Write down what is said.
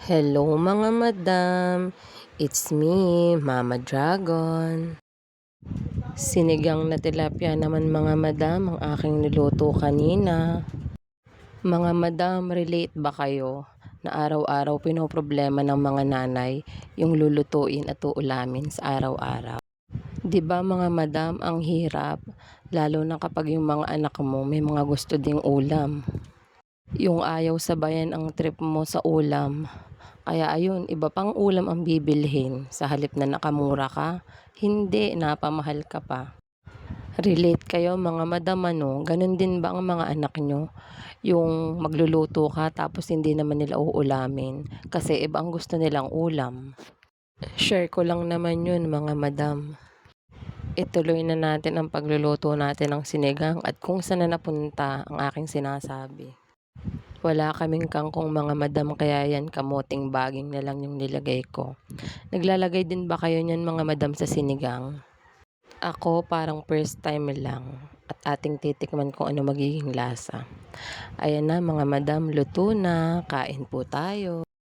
Hello mga madam, it's me, Mama Dragon. Sinigang na tilapia naman mga madam ang aking niluto kanina. Mga madam, relate ba kayo na araw-araw pinoproblema ng mga nanay yung lulutuin at uulamin sa araw-araw? 'Di ba mga madam, ang hirap, lalo na kapag yung mga anak mo may mga gusto ding ulam. Yung ayaw sabayan ang trip mo sa ulam. Kaya ayun, iba pang ulam ang bibilhin sa halip na nakamura ka, hindi napamahal ka pa. Relate kayo mga madam ano, ganun din ba ang mga anak nyo? Yung magluluto ka tapos hindi naman nila uulamin kasi iba ang gusto nilang ulam. Share ko lang naman yun mga madam. Ituloy na natin ang pagluluto natin ng sinigang at kung saan na napunta ang aking sinasabi. Wala kaming kangkong mga madam kaya yan kamuting baging na lang yung nilagay ko. Naglalagay din ba kayo niyan mga madam sa sinigang? Ako parang first time lang at ating titikman kung ano magiging lasa. Ayan na mga madam, luto na. Kain po tayo.